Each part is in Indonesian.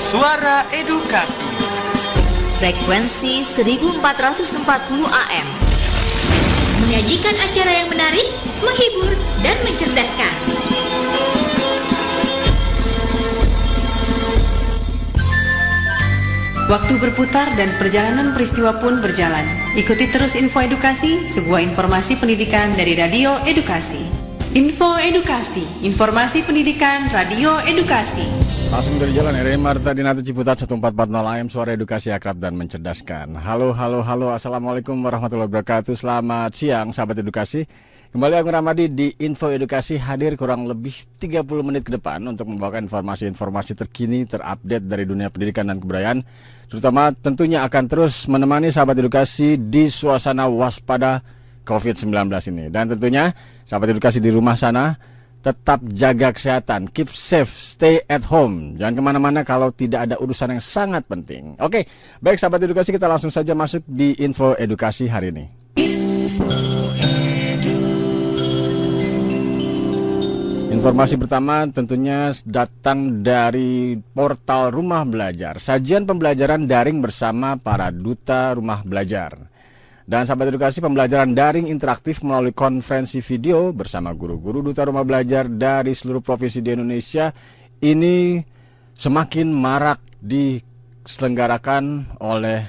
Suara Edukasi. Frekuensi 1440 AM. Menyajikan acara yang menarik, menghibur, dan mencerdaskan. Waktu berputar dan perjalanan peristiwa pun berjalan. Ikuti terus Info Edukasi, sebuah informasi pendidikan dari Radio Edukasi. Info Edukasi, informasi pendidikan Radio Edukasi. Langsung dari Jalan RI Marta Dinata Ciputat 1440 AM, Suara Edukasi akrab dan mencerdaskan. Halo, Assalamualaikum warahmatullahi wabarakatuh. Selamat siang sahabat edukasi. Kembali aku Ramadi di Info Edukasi, hadir kurang lebih 30 menit ke depan untuk membawakan informasi-informasi terkini, terupdate dari dunia pendidikan dan kebudayaan. Terutama tentunya akan terus menemani sahabat edukasi di suasana waspada COVID-19 ini. Dan tentunya sahabat edukasi di rumah sana tetap jaga kesehatan, keep safe, stay at home. Jangan kemana-mana kalau tidak ada urusan yang sangat penting. Oke, baik sahabat edukasi, kita langsung saja masuk di Info Edukasi hari ini. Informasi pertama tentunya datang dari portal Rumah Belajar, sajian pembelajaran daring bersama para duta rumah belajar. Dan sahabat edukasi, pembelajaran daring interaktif melalui konferensi video bersama guru-guru duta rumah belajar dari seluruh provinsi di Indonesia ini semakin marak diselenggarakan oleh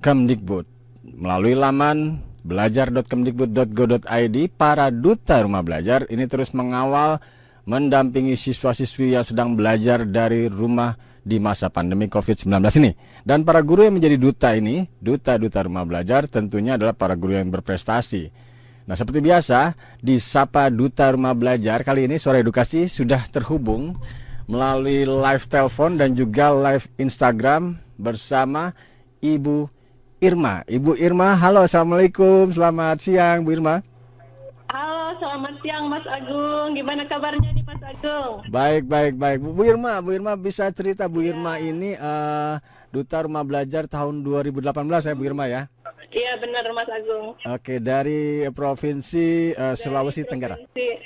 Kemdikbud. Melalui laman belajar.kemdikbud.go.id, para duta rumah belajar ini terus mengawal, mendampingi siswa-siswi yang sedang belajar dari rumah di masa pandemi COVID-19 ini. Dan para guru yang menjadi duta ini, duta-duta rumah belajar tentunya adalah para guru yang berprestasi. Nah, seperti biasa, di Sapa Duta Rumah Belajar kali ini Suara Edukasi sudah terhubung melalui live telepon dan juga live Instagram bersama Ibu Irma. Ibu Irma, halo, assalamualaikum, selamat siang Bu Irma. Halo, selamat siang Mas Agung. Gimana kabarnya nih Mas Agung? Baik. Bu Irma bisa cerita Bu Irma ini Duta Rumah Belajar tahun 2018 ya Bu Irma ya? Iya benar Mas Agung. Oke, dari Provinsi Sulawesi Tenggara.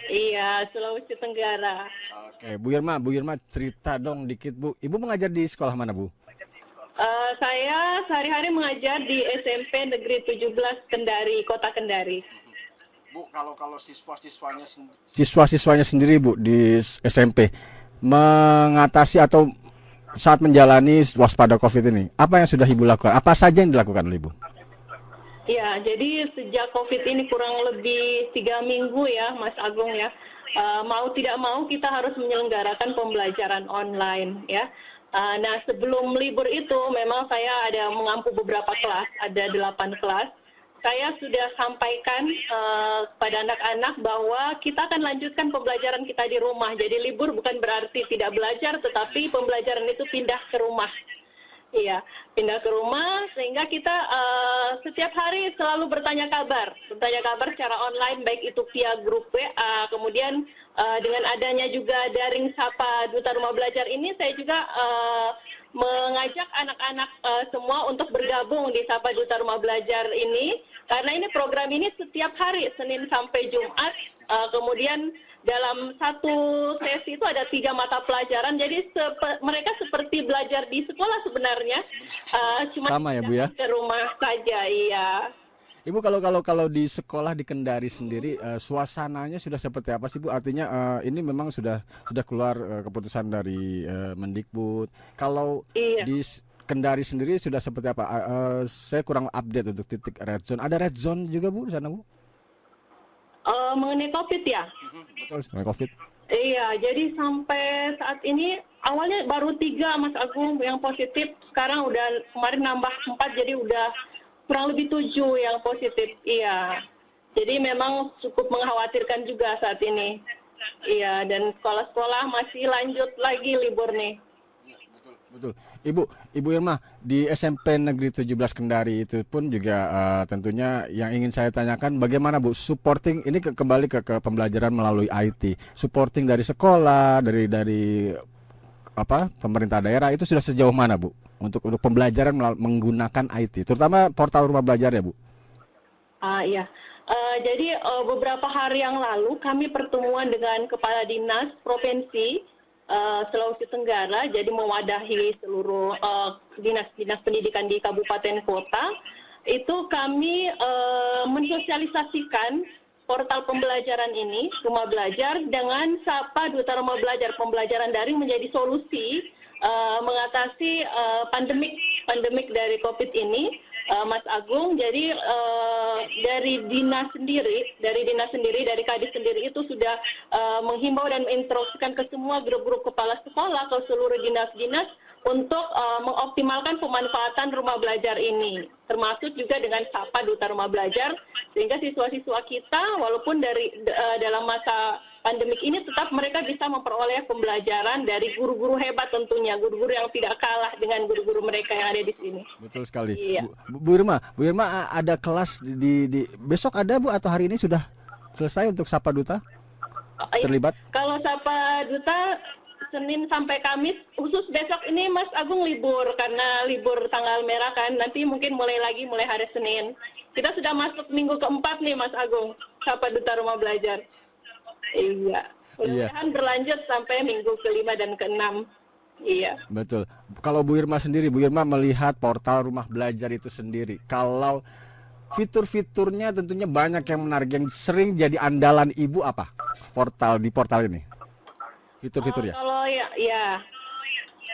Iya, Sulawesi Tenggara. Oke, Bu Irma cerita dong dikit Bu. Ibu mengajar di sekolah mana Bu? Saya sehari-hari mengajar di SMP Negeri 17 Kendari, Kota Kendari. Bu, kalau siswa-siswanya sendiri Bu di SMP mengatasi atau saat menjalani waspada COVID ini, apa yang sudah Ibu lakukan? Apa saja yang dilakukan oleh Ibu? Ya, jadi sejak COVID ini kurang lebih 3 minggu ya Mas Agung ya, mau tidak mau kita harus menyelenggarakan pembelajaran online ya. Nah, sebelum libur itu memang saya ada mengampu beberapa kelas, ada 8 kelas. Saya sudah sampaikan kepada anak-anak bahwa kita akan lanjutkan pembelajaran kita di rumah. Jadi libur bukan berarti tidak belajar, tetapi pembelajaran itu pindah ke rumah. Iya, pindah ke rumah sehingga kita setiap hari selalu bertanya kabar secara online, baik itu via grup WA, kemudian dengan adanya juga daring Sapa Duta Rumah Belajar ini, saya juga mengajak anak-anak semua untuk bergabung di Sapa Duta Rumah Belajar ini, karena ini program ini setiap hari Senin sampai Jumat, kemudian dalam satu sesi itu ada 3 mata pelajaran, jadi mereka seperti belajar di sekolah sebenarnya, cuma sama ya Bu ya? Ke rumah saja. Iya. Ibu, kalau di sekolah di Kendari sendiri suasananya sudah seperti apa sih Bu? Artinya ini memang sudah keluar keputusan dari Mendikbud. Kalau Iya. di Kendari sendiri sudah seperti apa? Saya kurang update untuk titik red zone. Ada red zone juga Bu di sana Bu? Mengenai COVID ya? Betul, mengenai COVID. Iya, jadi sampai saat ini awalnya baru 3 Mas Agung yang positif, sekarang udah kemarin nambah 4, jadi udah kurang lebih 7 yang positif. Iya, jadi memang cukup mengkhawatirkan juga saat ini. Iya, dan sekolah-sekolah masih lanjut lagi libur nih. Betul. Ibu Irma, di SMP Negeri 17 Kendari itu pun juga tentunya yang ingin saya tanyakan, bagaimana Bu supporting ini kembali ke pembelajaran melalui IT, supporting dari sekolah, dari pemerintah daerah itu sudah sejauh mana Bu untuk pembelajaran menggunakan IT, terutama portal rumah belajar ya Bu? Iya. Jadi beberapa hari yang lalu kami pertemuan dengan Kepala Dinas Provinsi Sulawesi Tenggara, jadi mewadahi seluruh dinas-dinas pendidikan di kabupaten kota. Itu kami mensosialisasikan portal pembelajaran ini, Rumah Belajar, dengan Sapa Duta Rumah Belajar, pembelajaran daring menjadi solusi mengatasi pandemik dari COVID ini, Mas Agung. Jadi dari dinas sendiri, dari Kadis sendiri itu sudah menghimbau dan menginstruksikan ke semua grup-grup kepala sekolah, ke seluruh dinas-dinas untuk mengoptimalkan pemanfaatan rumah belajar ini, termasuk juga dengan Sapa Duta Rumah Belajar, sehingga siswa-siswa kita walaupun dalam masa pandemik ini tetap mereka bisa memperoleh pembelajaran dari guru-guru hebat tentunya, guru-guru yang tidak kalah dengan guru-guru mereka yang ada di sini. Betul sekali. Iya. Bu Irma ada kelas di besok ada Bu atau hari ini sudah selesai untuk Sapa Duta terlibat? Kalau Sapa Duta Senin sampai Kamis, khusus besok ini Mas Agung libur karena libur tanggal merah kan, nanti mungkin mulai hari Senin. Kita sudah masuk minggu keempat nih Mas Agung, Sapa Duta Rumah Belajar. Iya, mudah-mudahan berlanjut sampai minggu ke-5 dan ke-6. Iya. Betul. Kalau Bu Irma sendiri, Bu Irma melihat portal Rumah Belajar itu sendiri, kalau fitur-fiturnya tentunya banyak yang menarik, yang sering jadi andalan Ibu apa? Di portal ini. Fitur-fiturnya.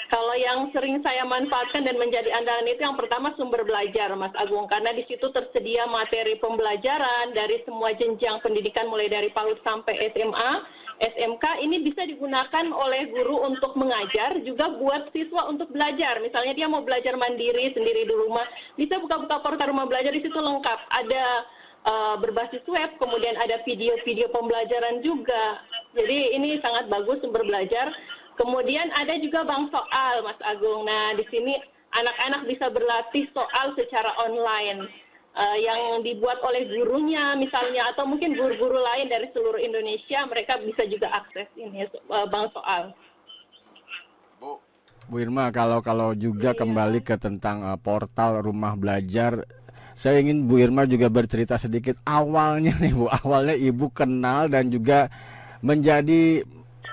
Kalau yang sering saya manfaatkan dan menjadi andalan itu yang pertama sumber belajar, Mas Agung, karena di situ tersedia materi pembelajaran dari semua jenjang pendidikan mulai dari PAUD sampai SMA, SMK. Ini bisa digunakan oleh guru untuk mengajar, juga buat siswa untuk belajar. Misalnya dia mau belajar mandiri sendiri di rumah, bisa buka-buka portal Rumah Belajar, di situ lengkap. Ada berbasis web, kemudian ada video-video pembelajaran juga. Jadi ini sangat bagus sumber belajar. Kemudian ada juga bank soal, Mas Agung. Nah, di sini anak-anak bisa berlatih soal secara online yang dibuat oleh gurunya misalnya, atau mungkin guru-guru lain dari seluruh Indonesia, mereka bisa juga akses ini bank soal. Bu Irma, kalau juga kembali ke tentang portal Rumah Belajar, saya ingin Bu Irma juga bercerita sedikit awalnya nih Bu, awalnya Ibu kenal dan juga menjadi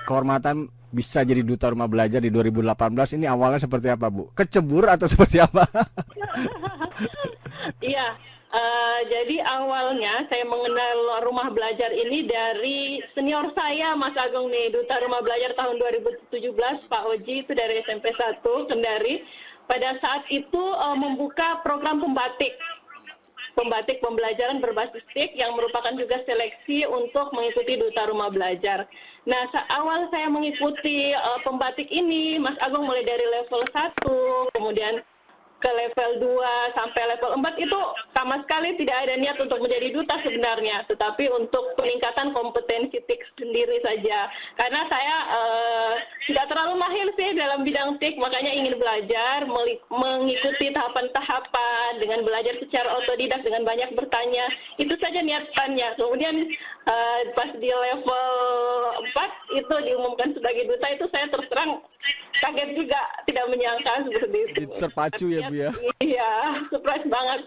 kehormatan bisa jadi Duta Rumah Belajar di 2018, ini awalnya seperti apa Bu? Kecebur atau seperti apa? Iya, jadi awalnya saya mengenal Rumah Belajar ini dari senior saya, Mas Agung nih, Duta Rumah Belajar tahun 2017, Pak Oji, itu dari SMP 1 Kendari. Pada saat itu membuka program pembatik pembelajaran berbasis TIK yang merupakan juga seleksi untuk mengikuti Duta Rumah Belajar. Nah, awal saya mengikuti pembatik ini, Mas Agung, mulai dari level 1, kemudian ke level 2 sampai level 4 itu sama sekali tidak ada niat untuk menjadi duta sebenarnya, tetapi untuk peningkatan kompetensi TIK sendiri saja. Karena saya tidak terlalu mahir sih dalam bidang TIK, makanya ingin belajar, mengikuti tahapan-tahapan dengan belajar secara otodidak, dengan banyak bertanya. Itu saja niatannya. Kemudian pas di level 4 itu diumumkan sebagai duta, itu saya terus terang kaget juga, tidak menyangka seperti itu. Terpacu ya Bu ya? Iya, surprise banget.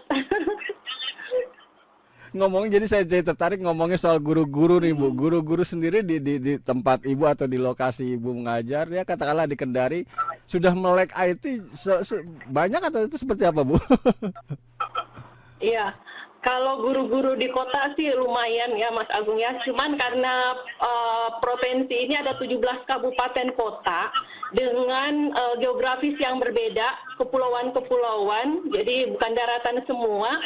Jadi saya tertarik ngomongnya soal guru-guru nih Bu. Guru-guru sendiri di tempat Ibu atau di lokasi Ibu mengajar, ya katakanlah di Kendari, sudah melek IT banyak atau itu seperti apa Bu? Iya. Kalau guru-guru di kota sih lumayan ya Mas Agung ya, cuman karena provinsi ini ada 17 kabupaten kota dengan geografis yang berbeda, kepulauan-kepulauan, jadi bukan daratan semua.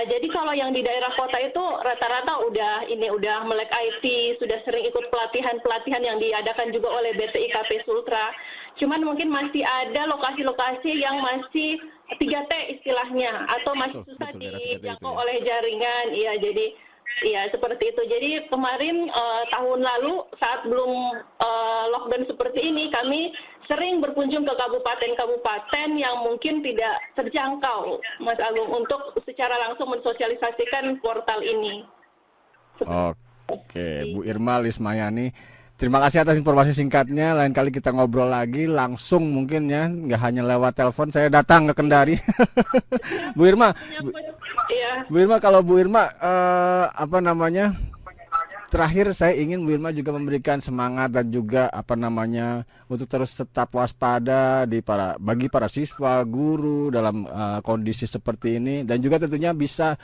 Jadi kalau yang di daerah kota itu rata-rata udah melek IT, sudah sering ikut pelatihan-pelatihan yang diadakan juga oleh BTIKP Sultra. Cuman mungkin masih ada lokasi-lokasi yang masih 3T istilahnya, atau masih susah dijangkau oleh jaringan. Iya, jadi iya seperti itu. Jadi kemarin tahun lalu saat belum lockdown seperti ini, kami sering berkunjung ke kabupaten-kabupaten yang mungkin tidak terjangkau, Mas Agung, untuk secara langsung mensosialisasikan portal ini. Oke, Bu Irma Lismayani, terima kasih atas informasi singkatnya. Lain kali kita ngobrol lagi langsung mungkin ya, nggak hanya lewat telepon. Saya datang ke Kendari. Bu Irma, Bu Irma, kalau Bu Irma terakhir saya ingin Bu Irma juga memberikan semangat dan juga untuk terus tetap waspada bagi para siswa, guru dalam kondisi seperti ini, dan juga tentunya bisa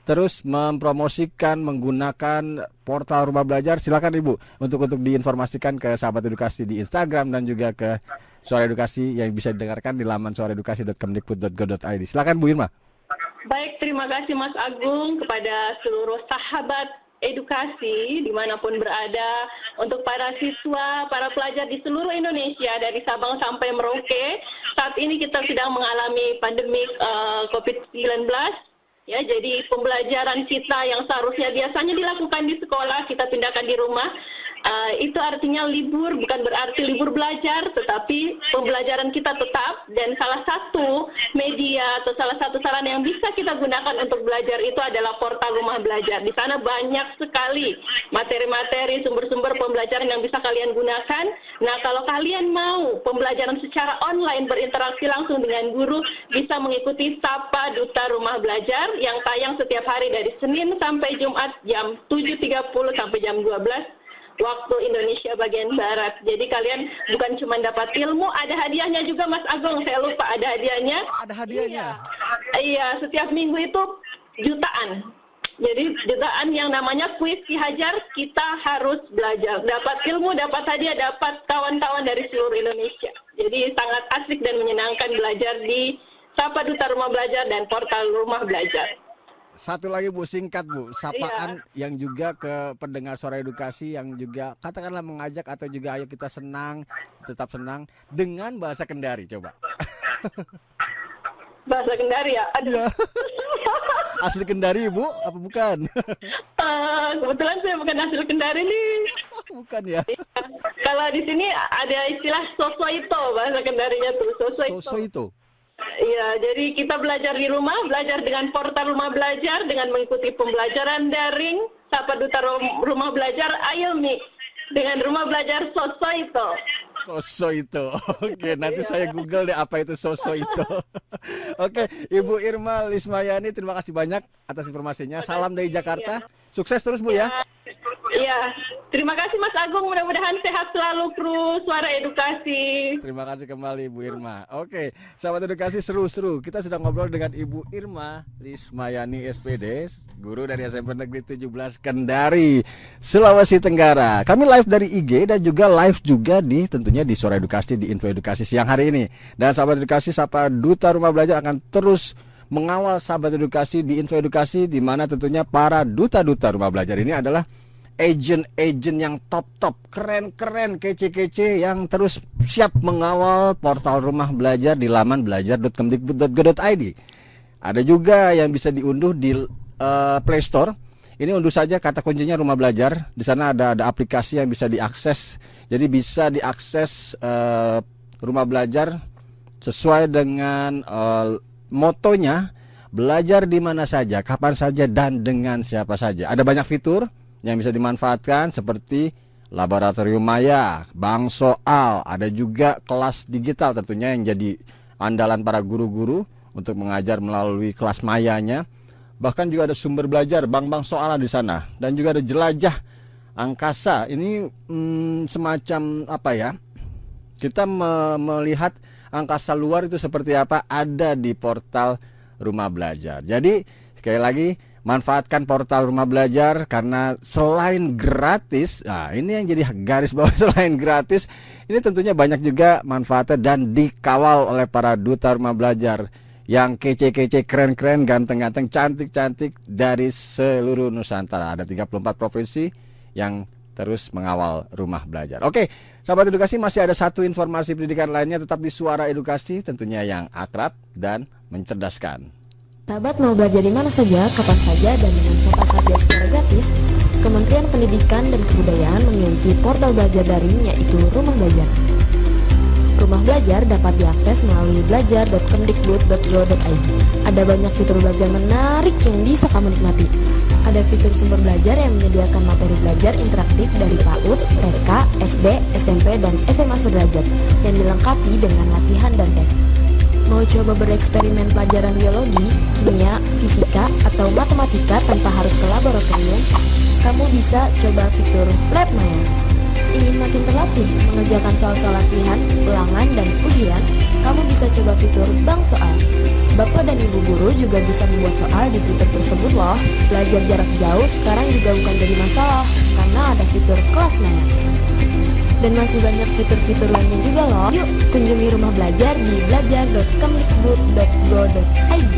terus mempromosikan menggunakan portal Rumah Belajar. Silakan Ibu untuk diinformasikan ke sahabat edukasi di Instagram dan juga ke Suara Edukasi yang bisa didengarkan di laman suaraedukasi.kemdikbud.go.id. Silakan Bu Irma. Baik, terima kasih Mas Agung, kepada seluruh sahabat edukasi dimanapun berada, untuk para siswa, para pelajar di seluruh Indonesia dari Sabang sampai Merauke. Saat ini kita sedang mengalami pandemi COVID-19, ya, jadi pembelajaran kita yang seharusnya biasanya dilakukan di sekolah kita pindahkan di rumah. Itu artinya libur, bukan berarti libur belajar, tetapi pembelajaran kita tetap. Dan salah satu media atau salah satu sarana yang bisa kita gunakan untuk belajar itu adalah portal Rumah Belajar. Di sana banyak sekali materi-materi, sumber-sumber pembelajaran yang bisa kalian gunakan. Nah, kalau kalian mau pembelajaran secara online, berinteraksi langsung dengan guru, bisa mengikuti Sapa Duta Rumah Belajar yang tayang setiap hari dari Senin sampai Jumat jam 7.30 sampai jam 12 waktu Indonesia bagian Barat. Jadi kalian bukan cuma dapat ilmu, ada hadiahnya juga Mas Agung. Saya lupa ada hadiahnya. Ada hadiahnya? Iya, setiap minggu itu jutaan. Jadi jutaan yang namanya kuis Ki Hajar, kita harus belajar. Dapat ilmu, dapat hadiah, dapat kawan-kawan dari seluruh Indonesia. Jadi sangat asik dan menyenangkan belajar di Sapa Duta Rumah Belajar dan portal Rumah Belajar. Satu lagi Bu, singkat Bu, sapaan yang juga ke pendengar Suara Edukasi yang juga katakanlah mengajak atau juga ayo kita tetap senang dengan bahasa Kendari, coba. Bahasa Kendari ya? Aduh. Ya. Asli Kendari Bu, apa bukan? Kebetulan saya bukan asli Kendari nih. Bukan ya? Kalau di sini ada istilah sosoito, bahasa Kendarinya tuh, sosoito. Iya, jadi kita belajar di rumah, belajar dengan portal Rumah Belajar, dengan mengikuti pembelajaran daring, Sapa Duta Rumah Belajar, ayo mix dengan Rumah Belajar Sosoito. Sosoito, oke, nanti saya Google deh apa itu Sosoito. Oke, Ibu Irma Lismayani, terima kasih banyak atas informasinya. Salam dari Jakarta, sukses terus Bu ya. Iya, terima kasih Mas Agung, mudah-mudahan sehat selalu kru Suara Edukasi. Terima kasih kembali Bu Irma. Oke, sahabat edukasi, seru-seru. Kita sudah ngobrol dengan Ibu Irma Lismayani SPD, guru dari SMP Negeri 17 Kendari, Sulawesi Tenggara. Kami live dari IG dan juga live juga tentunya di Suara Edukasi, di Info Edukasi siang hari ini. Dan sahabat edukasi, Sapa Duta Rumah Belajar akan terus mengawal sahabat edukasi di Info Edukasi, di mana tentunya para duta-duta Rumah Belajar ini adalah agent yang top-top, keren-keren, kece-kece yang terus siap mengawal portal Rumah Belajar di laman belajar.kemdikbud.go.id. Ada juga yang bisa diunduh di Play Store. Ini unduh saja kata kuncinya Rumah Belajar. Di sana ada aplikasi yang bisa diakses. Jadi bisa diakses Rumah Belajar sesuai dengan motonya, belajar di mana saja, kapan saja, dan dengan siapa saja. Ada banyak fitur yang bisa dimanfaatkan seperti laboratorium maya, bank soal, ada juga kelas digital tentunya yang jadi andalan para guru-guru untuk mengajar melalui kelas mayanya. Bahkan juga ada sumber belajar, bank-bank soal di sana, dan juga ada jelajah angkasa. Ini semacam apa ya? Kita melihat angkasa luar itu seperti apa, ada di portal Rumah Belajar. Jadi sekali lagi, manfaatkan portal Rumah Belajar karena selain gratis, nah ini yang jadi garis bawah, selain gratis, ini tentunya banyak juga manfaatnya dan dikawal oleh para duta Rumah Belajar yang kece-kece, keren-keren, ganteng-ganteng, cantik-cantik dari seluruh Nusantara. Ada 34 provinsi yang terus mengawal Rumah Belajar. Oke, sahabat edukasi, masih ada satu informasi pendidikan lainnya, tetap di Suara Edukasi, tentunya yang akrab dan mencerdaskan. Sahabat mau belajar di mana saja, kapan saja, dan dengan siapa saja secara gratis, Kementerian Pendidikan dan Kebudayaan memiliki portal belajar daring yaitu Rumah Belajar. Rumah Belajar dapat diakses melalui belajar.kemdikbud.go.id. Ada banyak fitur belajar menarik yang bisa kamu nikmati. Ada fitur sumber belajar yang menyediakan materi belajar interaktif dari PAUD, TK, SD, SMP, dan SMA sederajat yang dilengkapi dengan latihan dan tes. Mau coba bereksperimen pelajaran biologi, kimia, fisika, atau matematika tanpa harus ke laboratorium? Kamu bisa coba fitur Lab Maya. Ingin makin terlatih mengerjakan soal-soal latihan, ulangan, dan ujian? Kamu bisa coba fitur Bank Soal. Bapak dan Ibu guru juga bisa membuat soal di fitur tersebut loh. Belajar jarak jauh sekarang juga bukan jadi masalah, karena ada fitur Kelas Maya. Dan masih banyak fitur-fitur lainnya juga loh. Yuk, kunjungi Rumah Belajar di belajar.kemdikbud.go.id.